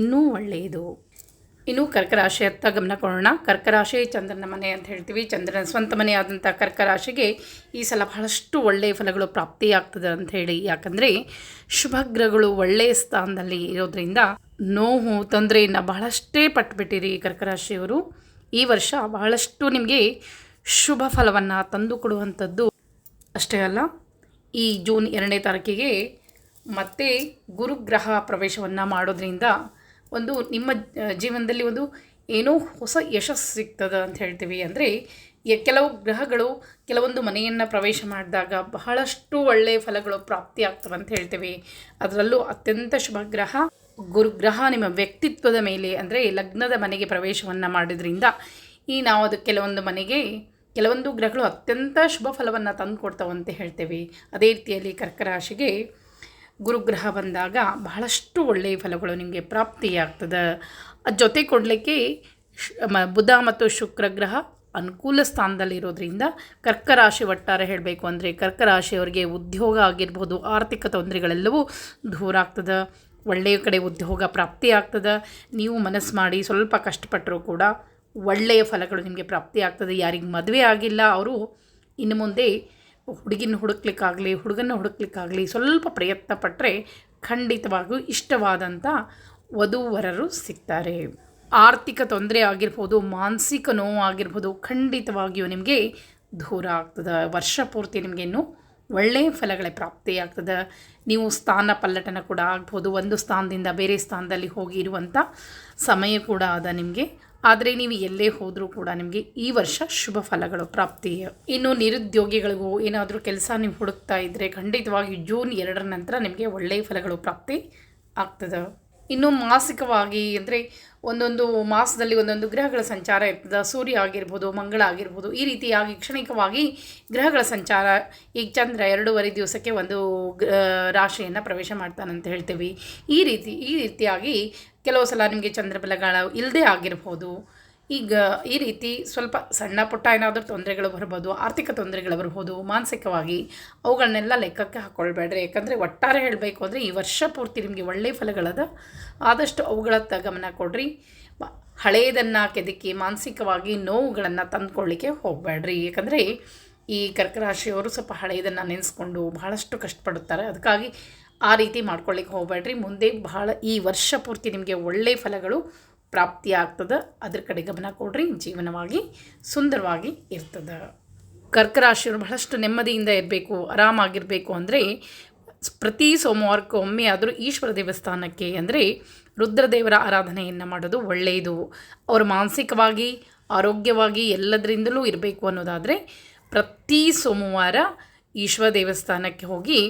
ಇನ್ನೂ ಒಳ್ಳೆಯದು. ಇನ್ನು ಕರ್ಕರಾಶಿಯತ್ತ ಗಮನ ಕೊಡೋಣ. ಕರ್ಕರಾಶಿ ಚಂದ್ರನ ಮನೆ ಅಂತ ಹೇಳ್ತೀವಿ. ಚಂದ್ರನ ಸ್ವಂತ ಮನೆ ಆದಂಥ ಕರ್ಕರಾಶಿಗೆ ಈ ಸಲ ಬಹಳಷ್ಟು ಒಳ್ಳೆಯ ಫಲಗಳು ಪ್ರಾಪ್ತಿಯಾಗ್ತದೆ ಅಂತ ಹೇಳಿ. ಯಾಕಂದರೆ ಶುಭ ಗ್ರಹಗಳು ಒಳ್ಳೆಯ ಸ್ಥಾನದಲ್ಲಿ ಇರೋದ್ರಿಂದ ನೋವು ತೊಂದರೆಯನ್ನು ಬಹಳಷ್ಟೇ ಪಟ್ಟುಬಿಟ್ಟಿರಿ ಕರ್ಕರಾಶಿಯವರು. ಈ ವರ್ಷ ಬಹಳಷ್ಟು ನಿಮಗೆ ಶುಭ ಫಲವನ್ನು ತಂದು ಕೊಡುವಂಥದ್ದು. ಅಷ್ಟೇ ಅಲ್ಲ, ಈ ಜೂನ್ 2ನೇ ತಾರೀಕಿಗೆ ಮತ್ತೆ ಗುರುಗ್ರಹ ಪ್ರವೇಶವನ್ನು ಮಾಡೋದ್ರಿಂದ ಒಂದು ನಿಮ್ಮ ಜೀವನದಲ್ಲಿ ಒಂದು ಏನೋ ಹೊಸ ಯಶಸ್ಸು ಸಿಗ್ತದೆ ಅಂತ ಹೇಳ್ತೀವಿ. ಅಂದರೆ ಕೆಲವು ಗ್ರಹಗಳು ಕೆಲವೊಂದು ಮನೆಯನ್ನು ಪ್ರವೇಶ ಮಾಡಿದಾಗ ಬಹಳಷ್ಟು ಒಳ್ಳೆಯ ಫಲಗಳು ಪ್ರಾಪ್ತಿಯಾಗ್ತವೆ ಅಂತ ಹೇಳ್ತೀವಿ. ಅದರಲ್ಲೂ ಅತ್ಯಂತ ಶುಭ ಗ್ರಹ ಗುರುಗ್ರಹ ನಿಮ್ಮ ವ್ಯಕ್ತಿತ್ವದ ಮೇಲೆ, ಅಂದರೆ ಲಗ್ನದ ಮನೆಗೆ ಪ್ರವೇಶವನ್ನು ಮಾಡೋದ್ರಿಂದ ನಾವು ಅದು ಕೆಲವೊಂದು ಗ್ರಹಗಳು ಅತ್ಯಂತ ಶುಭ ಫಲವನ್ನು ತಂದು ಕೊಡ್ತಾವಂತೆ ಹೇಳ್ತೇವೆ. ಅದೇ ರೀತಿಯಲ್ಲಿ ಕರ್ಕರಾಶಿಗೆ ಗುರುಗ್ರಹ ಬಂದಾಗ ಬಹಳಷ್ಟು ಒಳ್ಳೆಯ ಫಲಗಳು ನಿಮಗೆ ಪ್ರಾಪ್ತಿಯಾಗ್ತದೆ. ಅದು ಜೊತೆ ಕೊಡಲಿಕ್ಕೆ ಬುಧ ಮತ್ತು ಶುಕ್ರ ಗ್ರಹ ಅನುಕೂಲ ಸ್ಥಾನದಲ್ಲಿರೋದ್ರಿಂದ ಕರ್ಕರಾಶಿ ಒಟ್ಟಾರೆ ಹೇಳಬೇಕು ಅಂದರೆ ಕರ್ಕರಾಶಿಯವರಿಗೆ ಉದ್ಯೋಗ ಆಗಿರ್ಬೋದು, ಆರ್ಥಿಕ ತೊಂದರೆಗಳೆಲ್ಲವೂ ದೂರ ಆಗ್ತದೆ. ಒಳ್ಳೆಯ ಕಡೆ ಉದ್ಯೋಗ ಪ್ರಾಪ್ತಿಯಾಗ್ತದೆ. ನೀವು ಮನಸ್ಸು ಮಾಡಿ ಸ್ವಲ್ಪ ಕಷ್ಟಪಟ್ಟರೂ ಕೂಡ ಒಳ್ಳೆಯ ಫಲಗಳು ನಿಮಗೆ ಪ್ರಾಪ್ತಿಯಾಗ್ತದೆ. ಯಾರಿಗೆ ಮದುವೆ ಆಗಿಲ್ಲ ಅವರು ಇನ್ನು ಮುಂದೆ ಹುಡುಗಿನ ಹುಡುಕ್ಲಿಕ್ಕಾಗಲಿ ಹುಡುಗನ ಹುಡುಕ್ಲಿಕ್ಕಾಗಲಿ ಸ್ವಲ್ಪ ಪ್ರಯತ್ನ ಪಟ್ಟರೆ ಖಂಡಿತವಾಗಿಯೂ ಇಷ್ಟವಾದಂಥ ವಧೂವರರು ಸಿಗ್ತಾರೆ. ಆರ್ಥಿಕ ತೊಂದರೆ ಆಗಿರ್ಬೋದು, ಮಾನಸಿಕ ನೋವು ಆಗಿರ್ಬೋದು, ಖಂಡಿತವಾಗಿಯೂ ನಿಮಗೆ ದೂರ ಆಗ್ತದೆ. ವರ್ಷ ಪೂರ್ತಿ ನಿಮಗೆ ಇನ್ನೂ ಒಳ್ಳೆಯ ಫಲಗಳೇ ಪ್ರಾಪ್ತಿಯಾಗ್ತದೆ. ನೀವು ಸ್ಥಾನ ಪಲ್ಲಟನ ಕೂಡ ಆಗ್ಬೋದು, ಒಂದು ಸ್ಥಾನದಿಂದ ಬೇರೆ ಸ್ಥಾನದಲ್ಲಿ ಹೋಗಿ ಇರುವಂಥ ಸಮಯ ಕೂಡ ಅದ ನಿಮಗೆ. ಆದರೆ ನೀವು ಎಲ್ಲೇ ಹೋದರೂ ಕೂಡ ನಿಮಗೆ ಈ ವರ್ಷ ಶುಭ ಫಲಗಳು ಪ್ರಾಪ್ತಿ. ಇನ್ನು ನಿರುದ್ಯೋಗಿಗಳಿಗೂ ಏನಾದರೂ ಕೆಲಸ ನೀವು ಹುಡುಕ್ತಾ ಇದ್ದರೆ ಖಂಡಿತವಾಗಿ ಜೂನ್ 2ರ ನಂತರ ನಿಮಗೆ ಒಳ್ಳೆಯ ಫಲಗಳು ಪ್ರಾಪ್ತಿ ಆಗ್ತದೆ. ಇನ್ನು ಮಾಸಿಕವಾಗಿ ಅಂದರೆ ಒಂದೊಂದು ಮಾಸದಲ್ಲಿ ಒಂದೊಂದು ಗ್ರಹಗಳ ಸಂಚಾರ ಇರ್ತದೆ. ಸೂರ್ಯ ಆಗಿರ್ಬೋದು, ಮಂಗಳ ಆಗಿರ್ಬೋದು, ಈ ರೀತಿಯಾಗಿ ಕ್ಷಣಿಕವಾಗಿ ಗ್ರಹಗಳ ಸಂಚಾರ. ಈಗ ಚಂದ್ರ 2.5 ದಿವಸಕ್ಕೆ ಒಂದು ರಾಶಿಯನ್ನು ಪ್ರವೇಶ ಮಾಡ್ತಾನಂತ ಹೇಳ್ತೀವಿ. ಈ ರೀತಿಯಾಗಿ ಕೆಲವು ಸಲ ನಿಮಗೆ ಚಂದ್ರಬಲಗಳ ಇಲ್ಲದೆ ಆಗಿರ್ಬೋದು. ಈಗ ಈ ರೀತಿ ಸ್ವಲ್ಪ ಸಣ್ಣ ಪುಟ್ಟ ಏನಾದರೂ ತೊಂದರೆಗಳು ಬರ್ಬೋದು, ಆರ್ಥಿಕ ತೊಂದರೆಗಳು ಬರ್ಬೋದು, ಮಾನಸಿಕವಾಗಿ ಅವುಗಳನ್ನೆಲ್ಲ ಲೆಕ್ಕಕ್ಕೆ ಹಾಕ್ಕೊಳ್ಬೇಡ್ರಿ. ಯಾಕಂದರೆ ಒಟ್ಟಾರೆ ಹೇಳಬೇಕು ಅಂದರೆ ಈ ವರ್ಷ ಪೂರ್ತಿ ನಿಮಗೆ ಒಳ್ಳೆಯ ಫಲಗಳದ. ಆದಷ್ಟು ಅವುಗಳತ್ತ ಗಮನ ಕೊಡ್ರಿ. ಹಳೆಯದನ್ನು ಕೆದಕಿ ಮಾನಸಿಕವಾಗಿ ನೋವುಗಳನ್ನು ತಂದುಕೊಳ್ಳಿಕ್ಕೆ ಹೋಗಬೇಡ್ರಿ. ಯಾಕಂದರೆ ಈ ಕರ್ಕರಾಶಿಯವರು ಸ್ವಲ್ಪ ಹಳೆಯದನ್ನು ನೆನೆಸ್ಕೊಂಡು ಬಹಳಷ್ಟು ಕಷ್ಟಪಡುತ್ತಾರೆ. ಅದಕ್ಕಾಗಿ ಆ ರೀತಿ ಮಾಡ್ಕೊಳ್ಳಿಕ್ಕೆ ಹೋಗಬೇಡ್ರಿ. ಮುಂದೆ ಈ ವರ್ಷ ಪೂರ್ತಿ ನಿಮಗೆ ಒಳ್ಳೆಯ ಫಲಗಳು ಪ್ರಾಪ್ತಿಯಾಗ್ತದೆ. ಅದ್ರ ಕಡೆ ಗಮನ ಕೊಡ್ರಿ. ಜೀವನವಾಗಿ ಸುಂದರವಾಗಿ ಇರ್ತದೆ. ಕರ್ಕರಾಶಿಯವರು ಬಹಳಷ್ಟು ನೆಮ್ಮದಿಯಿಂದ ಇರಬೇಕು, ಆರಾಮಾಗಿರಬೇಕು ಅಂದರೆ ಪ್ರತಿ ಸೋಮವಾರಕ್ಕೆ ಒಮ್ಮೆ ಆದರೂ ಈಶ್ವರ ದೇವಸ್ಥಾನಕ್ಕೆ ಅಂದರೆ ರುದ್ರದೇವರ ಆರಾಧನೆಯನ್ನು ಮಾಡೋದು ಒಳ್ಳೆಯದು. ಅವರು ಮಾನಸಿಕವಾಗಿ ಆರೋಗ್ಯವಾಗಿ ಎಲ್ಲದರಿಂದಲೂ ಇರಬೇಕು ಅನ್ನೋದಾದರೆ ಪ್ರತಿ ಸೋಮವಾರ ಈಶ್ವರ ದೇವಸ್ಥಾನಕ್ಕೆ ಹೋಗಿ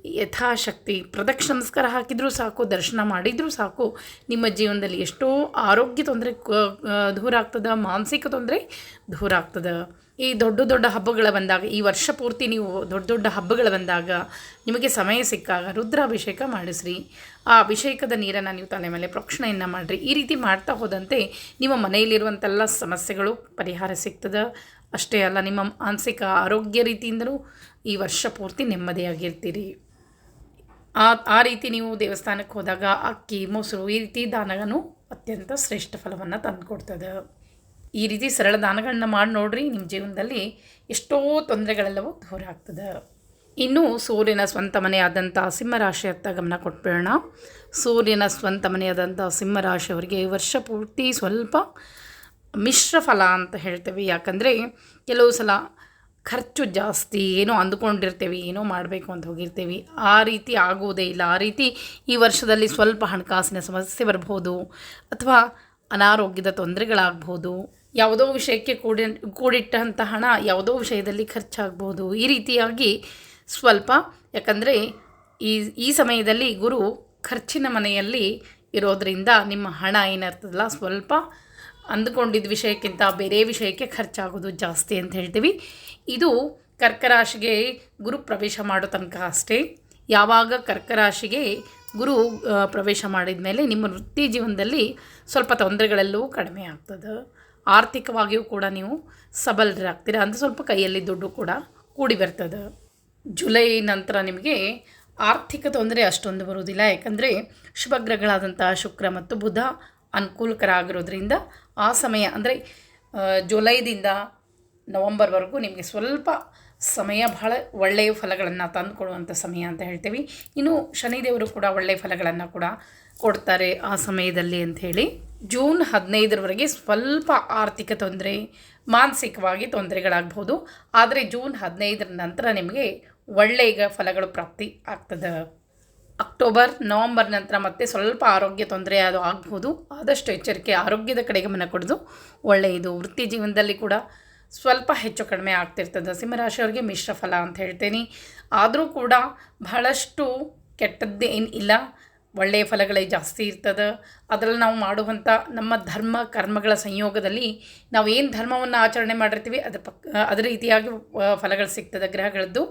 ಯಥಾಶಕ್ತಿ ಪ್ರದಕ್ಷಿಣ ನಮಸ್ಕಾರ ಹಾಕಿದರೂ ಸಾಕು, ದರ್ಶನ ಮಾಡಿದರೂ ಸಾಕು, ನಿಮ್ಮ ಜೀವನದಲ್ಲಿ ಎಷ್ಟೋ ಆರೋಗ್ಯ ತೊಂದರೆ ದೂರ ಆಗ್ತದೆ, ಮಾನಸಿಕ ತೊಂದರೆ ದೂರ ಆಗ್ತದೆ. ಈ ದೊಡ್ಡ ದೊಡ್ಡ ಹಬ್ಬಗಳು ಬಂದಾಗ, ಈ ವರ್ಷ ಪೂರ್ತಿ ನೀವು ದೊಡ್ಡ ದೊಡ್ಡ ಹಬ್ಬಗಳು ಬಂದಾಗ ನಿಮಗೆ ಸಮಯ ಸಿಕ್ಕಾಗ ರುದ್ರಾಭಿಷೇಕ ಮಾಡಿಸ್ರಿ. ಆ ಅಭಿಷೇಕದ ನೀರನ್ನು ನೀವು ತಲೆ ಮೇಲೆ ಪ್ರೋಕ್ಷಣೆಯನ್ನು ಮಾಡಿರಿ. ಈ ರೀತಿ ಮಾಡ್ತಾ ಹೋದಂತೆ ನಿಮ್ಮ ಮನೆಯಲ್ಲಿರುವಂತೆಲ್ಲ ಸಮಸ್ಯೆಗಳು ಪರಿಹಾರ ಸಿಗ್ತದೆ. ಅಷ್ಟೇ ಅಲ್ಲ, ನಿಮ್ಮ ಮಾನಸಿಕ ಆರೋಗ್ಯ ರೀತಿಯಿಂದಲೂ ಈ ವರ್ಷ ಪೂರ್ತಿ ನೆಮ್ಮದಿಯಾಗಿರ್ತೀರಿ. ಆ ರೀತಿ ನೀವು ದೇವಸ್ಥಾನಕ್ಕೆ ಹೋದಾಗ ಅಕ್ಕಿ, ಮೊಸರು ಈ ರೀತಿ ದಾನನೂ ಅತ್ಯಂತ ಶ್ರೇಷ್ಠ ಫಲವನ್ನು ತಂದುಕೊಡ್ತದೆ. ಈ ರೀತಿ ಸರಳ ದಾನಗಳನ್ನ ಮಾಡಿ ನೋಡ್ರಿ, ನಿಮ್ಮ ಜೀವನದಲ್ಲಿ ಎಷ್ಟೋ ತೊಂದರೆಗಳೆಲ್ಲವೂ ದೂರ ಆಗ್ತದೆ. ಇನ್ನು ಸೂರ್ಯನ ಸ್ವಂತ ಮನೆಯಾದಂಥ ಸಿಂಹರಾಶಿಯತ್ತ ಗಮನ ಕೊಟ್ಬೇಡ. ಸೂರ್ಯನ ಸ್ವಂತ ಮನೆಯಾದಂಥ ಸಿಂಹರಾಶಿಯವರಿಗೆ ವರ್ಷ ಪೂರ್ತಿ ಸ್ವಲ್ಪ ಮಿಶ್ರ ಫಲ ಅಂತ ಹೇಳ್ತೇವೆ. ಯಾಕಂದರೆ ಕೆಲವು ಸಲ ಖರ್ಚು ಜಾಸ್ತಿ, ಏನೋ ಅಂದುಕೊಂಡಿರ್ತೇವೆ, ಏನೋ ಮಾಡಬೇಕು ಅಂತ ಹೋಗಿರ್ತೀವಿ, ಆ ರೀತಿ ಆಗುವುದೇ ಇಲ್ಲ. ಆ ರೀತಿ ಈ ವರ್ಷದಲ್ಲಿ ಸ್ವಲ್ಪ ಹಣಕಾಸಿನ ಸಮಸ್ಯೆ ಬರ್ಬೋದು, ಅಥವಾ ಅನಾರೋಗ್ಯದ ತೊಂದರೆಗಳಾಗ್ಬೋದು, ಯಾವುದೋ ವಿಷಯಕ್ಕೆ ಕೂಡಿಟ್ಟಂಥ ಹಣ ಯಾವುದೋ ವಿಷಯದಲ್ಲಿ ಖರ್ಚಾಗ್ಬೋದು. ಈ ರೀತಿಯಾಗಿ ಸ್ವಲ್ಪ, ಯಾಕಂದರೆ ಈ ಸಮಯದಲ್ಲಿ ಗುರು ಖರ್ಚಿನ ಮನೆಯಲ್ಲಿ ಇರೋದರಿಂದ ನಿಮ್ಮ ಹಣ ಏನಿರ್ತದಲ್ಲ ಸ್ವಲ್ಪ ಅಂದುಕೊಂಡಿದ್ದ ವಿಷಯಕ್ಕಿಂತ ಬೇರೆ ವಿಷಯಕ್ಕೆ ಖರ್ಚಾಗೋದು ಜಾಸ್ತಿ ಅಂತ ಹೇಳ್ತೀವಿ. ಇದು ಕರ್ಕರಾಶಿಗೆ ಗುರು ಪ್ರವೇಶ ಮಾಡೋ ತನಕ ಅಷ್ಟೇ. ಯಾವಾಗ ಕರ್ಕರಾಶಿಗೆ ಗುರು ಪ್ರವೇಶ ಮಾಡಿದ ಮೇಲೆ ನಿಮ್ಮ ವೃತ್ತಿ ಜೀವನದಲ್ಲಿ ಸ್ವಲ್ಪ ತೊಂದರೆಗಳೆಲ್ಲವೂ ಕಡಿಮೆ ಆಗ್ತದೆ. ಆರ್ಥಿಕವಾಗಿಯೂ ಕೂಡ ನೀವು ಸಬಲರಾಗ್ತೀರ, ಅಂದರೆ ಸ್ವಲ್ಪ ಕೈಯಲ್ಲಿ ದುಡ್ಡು ಕೂಡ ಕೂಡಿ ಬರ್ತದೆ. ಜುಲೈ ನಂತರ ನಿಮಗೆ ಆರ್ಥಿಕ ತೊಂದರೆ ಅಷ್ಟೊಂದು ಬರುವುದಿಲ್ಲ. ಯಾಕಂದರೆ ಶುಭಗ್ರಹಗಳಾದಂಥ ಶುಕ್ರ ಮತ್ತು ಬುಧ ಅನುಕೂಲಕರ ಆಗಿರೋದ್ರಿಂದ ಆ ಸಮಯ, ಅಂದರೆ ಜುಲೈದಿಂದ ನವಂಬರ್ವರೆಗೂ ನಿಮಗೆ ಸ್ವಲ್ಪ ಸಮಯ ಬಹಳ ಒಳ್ಳೆಯ ಫಲಗಳನ್ನು ತಂದುಕೊಡುವಂಥ ಸಮಯ ಅಂತ ಹೇಳ್ತೀವಿ. ಇನ್ನು ಶನಿದೇವರು ಕೂಡ ಒಳ್ಳೆಯ ಫಲಗಳನ್ನು ಕೂಡ ಕೊಡ್ತಾರೆ ಆ ಸಮಯದಲ್ಲಿ ಅಂಥೇಳಿ. ಜೂನ್ 15ರವರೆಗೆ ಸ್ವಲ್ಪ ಆರ್ಥಿಕ ತೊಂದರೆ, ಮಾನಸಿಕವಾಗಿ ತೊಂದರೆಗಳಾಗ್ಬೋದು. ಆದರೆ ಜೂನ್ 15ರ ನಂತರ ನಿಮಗೆ ಒಳ್ಳೆಯ ಫಲಗಳು ಪ್ರಾಪ್ತಿ ಆಗ್ತದೆ. ಅಕ್ಟೋಬರ್, ನವಂಬರ್ ನಂತರ ಮತ್ತೆ ಸ್ವಲ್ಪ ಆರೋಗ್ಯ ತೊಂದರೆ ಅದು ಆಗ್ಬೋದು. ಆದಷ್ಟು ಎಚ್ಚರಿಕೆ, ಆರೋಗ್ಯದ ಕಡೆ ಗಮನ ಕೊಡೋದು ಒಳ್ಳೆಯದು. ವೃತ್ತಿ ಜೀವನದಲ್ಲಿ ಕೂಡ ಸ್ವಲ್ಪ ಹೆಚ್ಚು ಕಡಿಮೆ ಆಗ್ತಿರ್ತದೆ. ಸಿಂಹರಾಶಿಯವರಿಗೆ ಮಿಶ್ರ ಫಲ ಅಂತ ಹೇಳ್ತೇನೆ. ಆದರೂ ಕೂಡ ಬಹಳಷ್ಟು ಕೆಟ್ಟದ್ದೇ ಏನು ಇಲ್ಲ, ಒಳ್ಳೆಯ ಫಲಗಳೇ ಜಾಸ್ತಿ ಇರ್ತದೆ. ಅದರಲ್ಲಿ ನಾವು ಮಾಡುವಂಥ ನಮ್ಮ ಧರ್ಮ ಕರ್ಮಗಳ ಸಂಯೋಗದಲ್ಲಿ ನಾವು ಏನು ಧರ್ಮವನ್ನು ಆಚರಣೆ ಮಾಡಿರ್ತೀವಿ ಅದ್ರ ರೀತಿಯಾಗಿ ಫಲಗಳು ಸಿಗ್ತದೆ ಗ್ರಹಗಳದ್ದು.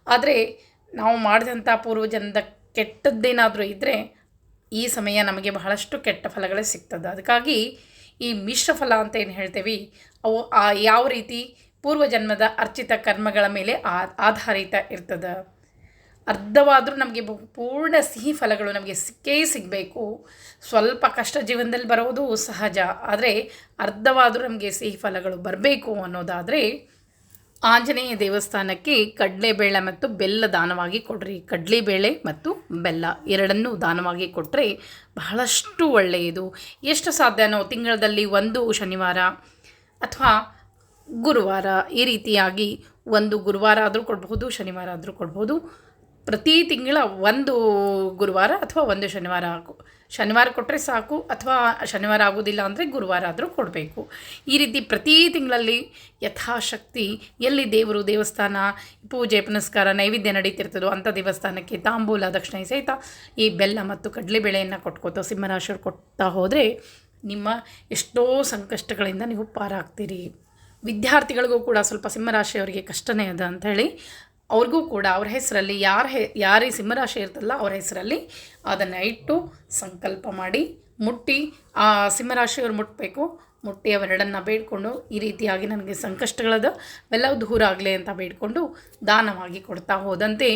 ಆದರೆ ನಾವು ಮಾಡಿದಂಥ ಪೂರ್ವಜನ್ಮದ ಕೆಟ್ಟದ್ದೇನಾದರೂ ಇದ್ದರೆ ಈ ಸಮಯ ನಮಗೆ ಬಹಳಷ್ಟು ಕೆಟ್ಟ ಫಲಗಳೇ ಸಿಗ್ತದೆ. ಅದಕ್ಕಾಗಿ ಈ ಮಿಶ್ರ ಫಲ ಅಂತ ಏನು ಹೇಳ್ತೇವೆ, ಅವು ಯಾವ ರೀತಿ ಪೂರ್ವಜನ್ಮದ ಅರ್ಚಿತ ಕರ್ಮಗಳ ಮೇಲೆ ಆಧಾರಿತ ಇರ್ತದೆ. ಅರ್ಧವಾದರೂ ನಮಗೆ ಪೂರ್ಣ ಸಿಹಿ ಫಲಗಳು ನಮಗೆ ಸಿಕ್ಕೇ ಸಿಗಬೇಕು. ಸ್ವಲ್ಪ ಕಷ್ಟ ಜೀವನದಲ್ಲಿ ಬರೋದು ಸಹಜ, ಆದರೆ ಅರ್ಧವಾದರೂ ನಮಗೆ ಸಿಹಿ ಫಲಗಳು ಬರಬೇಕು ಅನ್ನೋದಾದರೆ ಆಂಜನೇಯ ದೇವಸ್ಥಾನಕ್ಕೆ ಕಡಲೆಬೇಳೆ ಮತ್ತು ಬೆಲ್ಲ ದಾನವಾಗಿ ಕೊಡ್ರಿ. ಕಡಲೆಬೇಳೆ ಮತ್ತು ಬೆಲ್ಲ ಎರಡನ್ನೂ ದಾನವಾಗಿ ಕೊಟ್ಟರೆ ಬಹಳಷ್ಟು ಒಳ್ಳೆಯದು. ಎಷ್ಟು ಸಾಧ್ಯನೋ ತಿಂಗಳಲ್ಲಿ ಒಂದು ಶನಿವಾರ ಅಥವಾ ಗುರುವಾರ ಈ ರೀತಿಯಾಗಿ, ಒಂದು ಗುರುವಾರ ಆದರೂ ಕೊಡ್ಬೋದು, ಶನಿವಾರ ಆದರೂ ಕೊಡ್ಬೋದು. ಪ್ರತಿ ತಿಂಗಳ ಒಂದು ಗುರುವಾರ ಅಥವಾ ಒಂದು ಶನಿವಾರ ಕೊಟ್ಟರೆ ಸಾಕು, ಅಥವಾ ಶನಿವಾರ ಆಗೋದಿಲ್ಲ ಅಂದರೆ ಗುರುವಾರ ಆದರೂ ಕೊಡಬೇಕು. ಈ ರೀತಿ ಪ್ರತಿ ತಿಂಗಳಲ್ಲಿ ಯಥಾಶಕ್ತಿ ಎಲ್ಲಿ ದೇವಸ್ಥಾನ ಪೂಜೆ ಪುನಸ್ಕಾರ ನೈವೇದ್ಯ ನಡೀತಿರ್ತದೋ ಅಂಥ ದೇವಸ್ಥಾನಕ್ಕೆ ತಾಂಬೂಲ ದಕ್ಷಿಣೆ ಸಹಿತ ಈ ಬೆಲ್ಲ ಮತ್ತು ಕಡಲೆಬೇಳೆಯನ್ನು ಕೊಟ್ಕೋತ ಸಿಂಹರಾಶಿಯವ್ರು ಕೊಡ್ತಾ ಹೋದರೆ ನಿಮ್ಮ ಎಷ್ಟೋ ಸಂಕಷ್ಟಗಳಿಂದ ನೀವು ಪಾರಾಗ್ತೀರಿ. ವಿದ್ಯಾರ್ಥಿಗಳಿಗೂ ಕೂಡ ಸ್ವಲ್ಪ ಸಿಂಹರಾಶಿಯವರಿಗೆ ಕಷ್ಟನೇ ಅದ ಅಂಥೇಳಿ ಅವ್ರಿಗೂ ಕೂಡ ಅವ್ರ ಹೆಸರಲ್ಲಿ ಯಾರೇ ಸಿಂಹರಾಶಿ ಇರ್ತಲ್ಲ ಅವ್ರ ಹೆಸರಲ್ಲಿ ಅದನ್ನು ಇಟ್ಟು ಸಂಕಲ್ಪ ಮಾಡಿ ಮುಟ್ಟಿ, ಆ ಸಿಂಹರಾಶಿಯವ್ರು ಮುಟ್ಟಬೇಕು, ಮುಟ್ಟಿ ಅವೆರಡನ್ನು ಬೇಡಿಕೊಂಡು ಈ ರೀತಿಯಾಗಿ ನನಗೆ ಸಂಕಷ್ಟಗಳದ ಅವೆಲ್ಲವೂ ದೂರ ಆಗಲಿ ಅಂತ ಬೇಡಿಕೊಂಡು ದಾನವಾಗಿ ಕೊಡ್ತಾ ಹೋದಂತೆ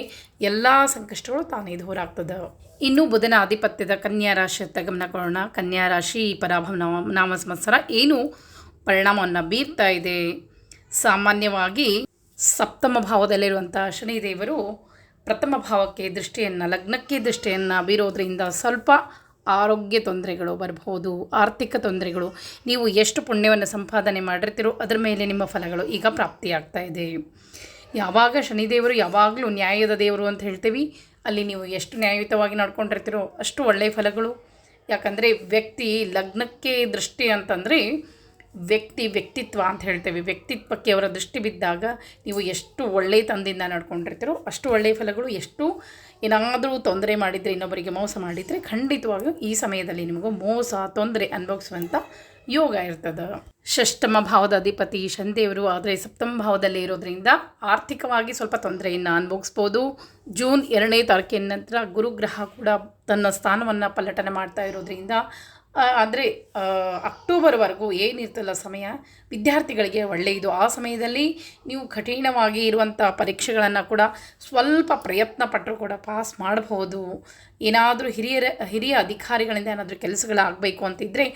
ಎಲ್ಲ ಸಂಕಷ್ಟಗಳು ತಾನೇ ದೂರ ಆಗ್ತದೆ. ಇನ್ನು ಬುಧನ ಆಧಿಪತ್ಯದ ಕನ್ಯಾ ರಾಶಿಯತ್ತ ಗಮನ ಕೊಡೋಣ. ಕನ್ಯಾ ರಾಶಿ ಪರಾಭವ ನಾಮ ಸಂವತ್ಸರ ಏನು ಪರಿಣಾಮವನ್ನು ಬೀರ್ತಾ ಇದೆ. ಸಾಮಾನ್ಯವಾಗಿ ಸಪ್ತಮ ಭಾವದಲ್ಲಿರುವಂಥ ಶನಿದೇವರು ಪ್ರಥಮ ಭಾವಕ್ಕೆ ಲಗ್ನಕ್ಕೆ ದೃಷ್ಟಿಯನ್ನು ಬೀರೋದ್ರಿಂದ ಸ್ವಲ್ಪ ಆರೋಗ್ಯ ತೊಂದರೆಗಳು ಬರಬಹುದು, ಆರ್ಥಿಕ ತೊಂದರೆಗಳು. ನೀವು ಎಷ್ಟು ಪುಣ್ಯವನ್ನು ಸಂಪಾದನೆ ಮಾಡಿರ್ತೀರೋ ಅದರ ಮೇಲೆ ನಿಮ್ಮ ಫಲಗಳು ಈಗ ಪ್ರಾಪ್ತಿಯಾಗ್ತಾ ಇದೆ. ಯಾವಾಗ ಶನಿದೇವರು ಯಾವಾಗಲೂ ನ್ಯಾಯದ ದೇವರು ಅಂತ ಹೇಳ್ತೀವಿ, ಅಲ್ಲಿ ನೀವು ಎಷ್ಟು ನ್ಯಾಯಯುತವಾಗಿ ನಡ್ಕೊಂಡಿರ್ತೀರೋ ಅಷ್ಟು ಒಳ್ಳೆಯ ಫಲಗಳು. ಯಾಕಂದರೆ ವ್ಯಕ್ತಿ ಲಗ್ನಕ್ಕೆ ದೃಷ್ಟಿ ಅಂತಂದರೆ ವ್ಯಕ್ತಿತ್ವ ಅಂತ ಹೇಳ್ತೇವೆ. ವ್ಯಕ್ತಿತ್ವಕ್ಕೆ ಅವರ ದೃಷ್ಟಿ ಬಿದ್ದಾಗ ನೀವು ಎಷ್ಟು ಒಳ್ಳೆಯ ತಂದಿಂದ ನಡ್ಕೊಂಡಿರ್ತೀರೋ ಅಷ್ಟು ಒಳ್ಳೆಯ ಫಲಗಳು. ಎಷ್ಟು ಏನಾದರೂ ತೊಂದರೆ ಮಾಡಿದರೆ, ಇನ್ನೊಬ್ಬರಿಗೆ ಮೋಸ ಮಾಡಿದರೆ, ಖಂಡಿತವಾಗಿಯೂ ಈ ಸಮಯದಲ್ಲಿ ನಿಮಗೂ ಮೋಸ ತೊಂದರೆ ಅನುಭವಿಸುವಂಥ ಯೋಗ ಇರ್ತದೆ. ಷಷ್ಠಮ ಭಾವದ ಅಧಿಪತಿ ಶನಿದೇವರು ಆದರೆ ಸಪ್ತಮ ಭಾವದಲ್ಲಿ ಇರೋದ್ರಿಂದ ಆರ್ಥಿಕವಾಗಿ ಸ್ವಲ್ಪ ತೊಂದರೆಯನ್ನು ಅನುಭವಿಸ್ಬೋದು. ಜೂನ್ 2ನೇ ತಾರೀಕಿನ ನಂತರ ಗುರುಗ್ರಹ ಕೂಡ ತನ್ನ ಸ್ಥಾನವನ್ನು ಪಲ್ಲಟನೆ ಮಾಡ್ತಾ ಇರೋದ್ರಿಂದ ಅಂದರೆ ಅಕ್ಟೋಬರ್ವರೆಗೂ ಏನಿರ್ತಲ್ಲ ಸಮಯ, ವಿದ್ಯಾರ್ಥಿಗಳಿಗೆ ಒಳ್ಳೆಯದು. ಆ ಸಮಯದಲ್ಲಿ ನೀವು ಕಠಿಣವಾಗಿ ಇರುವಂಥ ಪರೀಕ್ಷೆಗಳನ್ನು ಕೂಡ ಸ್ವಲ್ಪ ಪ್ರಯತ್ನ ಪಟ್ಟರೂ ಕೂಡ ಪಾಸ್ ಮಾಡಬಹುದು. ಏನಾದರೂ ಹಿರಿಯ ಅಧಿಕಾರಿಗಳಿಂದ ಏನಾದರೂ ಕೆಲಸಗಳಾಗಬೇಕು ಅಂತಿದ್ದರೆ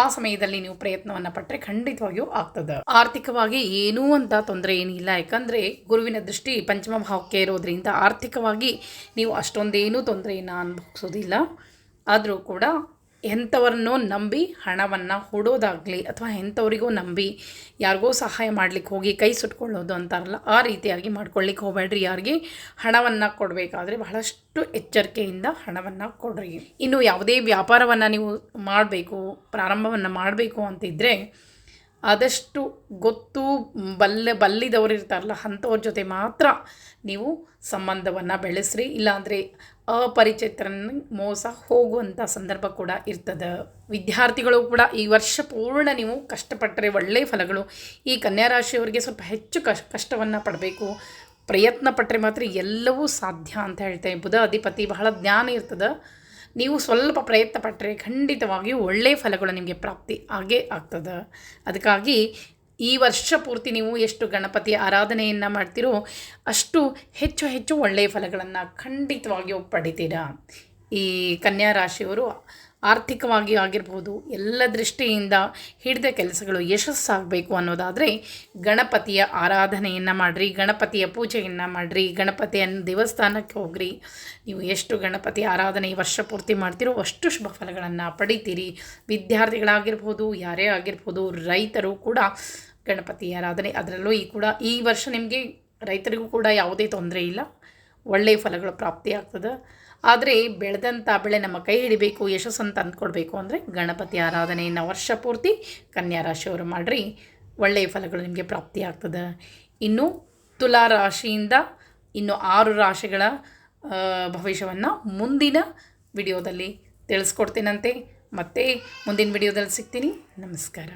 ಆ ಸಮಯದಲ್ಲಿ ನೀವು ಪ್ರಯತ್ನವನ್ನು ಪಟ್ಟರೆ ಖಂಡಿತವಾಗಿಯೂ ಆಗ್ತದೆ. ಆರ್ಥಿಕವಾಗಿ ಏನೂ ಅಂತ ತೊಂದರೆ ಏನಿಲ್ಲ, ಯಾಕಂದರೆ ಗುರುವಿನ ದೃಷ್ಟಿ ಪಂಚಮ ಭಾವಕ್ಕೆ ಇರೋದ್ರಿಂದ ಆರ್ಥಿಕವಾಗಿ ನೀವು ಅಷ್ಟೊಂದೇನೂ ತೊಂದರೆಯನ್ನು ಅನುಭವಿಸೋದಿಲ್ಲ. ಆದರೂ ಕೂಡ ಎಂಥವ್ರನ್ನೋ ನಂಬಿ ಹಣವನ್ನು ಹೂಡೋದಾಗಲಿ ಅಥವಾ ಎಂಥವರಿಗೂ ನಂಬಿ ಯಾರಿಗೋ ಸಹಾಯ ಮಾಡಲಿಕ್ಕೆ ಹೋಗಿ ಕೈ ಸುಟ್ಕೊಳ್ಳೋದು ಅಂತಾರಲ್ಲ, ಆ ರೀತಿಯಾಗಿ ಮಾಡ್ಕೊಳ್ಳಿಕ್ಕೆ ಹೋಗಬೇಡ್ರಿ. ಯಾರಿಗೆ ಹಣವನ್ನು ಕೊಡಬೇಕಾದ್ರೆ ಬಹಳಷ್ಟು ಎಚ್ಚರಿಕೆಯಿಂದ ಹಣವನ್ನು ಕೊಡ್ರಿ. ಇನ್ನು ಯಾವುದೇ ವ್ಯಾಪಾರವನ್ನು ನೀವು ಮಾಡಬೇಕು, ಪ್ರಾರಂಭವನ್ನು ಮಾಡಬೇಕು ಅಂತಿದ್ದರೆ ಆದಷ್ಟು ಗೊತ್ತು ಬಲ್ಲಿದವರು ಇರ್ತಾರಲ್ಲ ಅಂಥವ್ರ ಜೊತೆ ಮಾತ್ರ ನೀವು ಸಂಬಂಧವನ್ನು ಬೆಳೆಸ್ರಿ. ಇಲ್ಲಾಂದರೆ ಅಪರಿಚಿತರನ್ನು ಮೋಸ ಹೋಗುವಂಥ ಸಂದರ್ಭ ಕೂಡ ಇರ್ತದೆ. ವಿದ್ಯಾರ್ಥಿಗಳು ಕೂಡ ಈ ವರ್ಷ ಪೂರ್ಣ ನೀವು ಕಷ್ಟಪಟ್ಟರೆ ಒಳ್ಳೆಯ ಫಲಗಳು. ಈ ಕನ್ಯಾ ರಾಶಿಯವರಿಗೆ ಸ್ವಲ್ಪ ಹೆಚ್ಚು ಕಷ್ಟವನ್ನು ಪಡಬೇಕು, ಪ್ರಯತ್ನ ಪಟ್ಟರೆ ಮಾತ್ರ ಎಲ್ಲವೂ ಸಾಧ್ಯ ಅಂತ ಹೇಳ್ತೇವೆ. ಬುಧ ಅಧಿಪತಿ ಬಹಳ ಜ್ಞಾನ ಇರ್ತದೆ. ನೀವು ಸ್ವಲ್ಪ ಪ್ರಯತ್ನ ಪಟ್ಟರೆ ಖಂಡಿತವಾಗಿಯೂ ಒಳ್ಳೆಯ ಫಲಗಳು ನಿಮಗೆ ಪ್ರಾಪ್ತಿ ಆಗೇ ಆಗ್ತದೆ. ಅದಕ್ಕಾಗಿ ಈ ವರ್ಷ ಪೂರ್ತಿ ನೀವು ಎಷ್ಟು ಗಣಪತಿಯ ಆರಾಧನೆಯನ್ನು ಮಾಡ್ತೀರೋ ಅಷ್ಟು ಹೆಚ್ಚು ಒಳ್ಳೆಯ ಫಲಗಳನ್ನು ಖಂಡಿತವಾಗಿಯೂ ಪಡಿತೀರಾ. ಈ ಕನ್ಯಾ ರಾಶಿಯವರು ಆರ್ಥಿಕವಾಗಿ ಆಗಿರ್ಬೋದು, ಎಲ್ಲ ದೃಷ್ಟಿಯಿಂದ ಹಿಡಿದ ಕೆಲಸಗಳು ಯಶಸ್ಸಾಗಬೇಕು ಅನ್ನೋದಾದರೆ ಗಣಪತಿಯ ಆರಾಧನೆಯನ್ನು ಮಾಡಿರಿ, ಗಣಪತಿಯ ಪೂಜೆಯನ್ನು ಮಾಡಿರಿ, ಗಣಪತಿಯ ದೇವಸ್ಥಾನಕ್ಕೆ ಹೋಗ್ರಿ. ನೀವು ಎಷ್ಟು ಗಣಪತಿ ಆರಾಧನೆ ಈ ವರ್ಷ ಪೂರ್ತಿ ಮಾಡ್ತೀರೋ ಅಷ್ಟು ಶುಭ ಫಲಗಳನ್ನು ಪಡಿತೀರಿ. ವಿದ್ಯಾರ್ಥಿಗಳಾಗಿರ್ಬೋದು, ಯಾರೇ ಆಗಿರ್ಬೋದು, ರೈತರು ಕೂಡ ಗಣಪತಿ ಆರಾಧನೆ, ಅದರಲ್ಲೂ ಈ ವರ್ಷ ನಿಮಗೆ ರೈತರಿಗೂ ಕೂಡ ಯಾವುದೇ ತೊಂದರೆ ಇಲ್ಲ, ಒಳ್ಳೆಯ ಫಲಗಳು ಪ್ರಾಪ್ತಿಯಾಗ್ತದೆ. ಆದರೆ ಬೆಳೆದಂಥ ಬೆಳೆ ನಮ್ಮ ಕೈ ಹಿಡಿಬೇಕು, ಯಶಸ್ಸನ್ನು ತಂದುಕೊಡ್ಬೇಕು ಅಂದರೆ ಗಣಪತಿ ಆರಾಧನೆಯನ್ನು ವರ್ಷ ಪೂರ್ತಿ ಕನ್ಯಾ ರಾಶಿಯವರು ಮಾಡಿರಿ, ಒಳ್ಳೆಯ ಫಲಗಳು ನಿಮಗೆ ಪ್ರಾಪ್ತಿಯಾಗ್ತದೆ. ಇನ್ನು ತುಲಾ ರಾಶಿಯಿಂದ ಇನ್ನು 6 ರಾಶಿಗಳ ಭವಿಷ್ಯವನ್ನು ಮುಂದಿನ ವಿಡಿಯೋದಲ್ಲಿ ತಿಳಿಸ್ಕೊಡ್ತೀನಂತೆ. ಮತ್ತೆ ಮುಂದಿನ ವಿಡಿಯೋದಲ್ಲಿ ಸಿಗ್ತೀನಿ. ನಮಸ್ಕಾರ.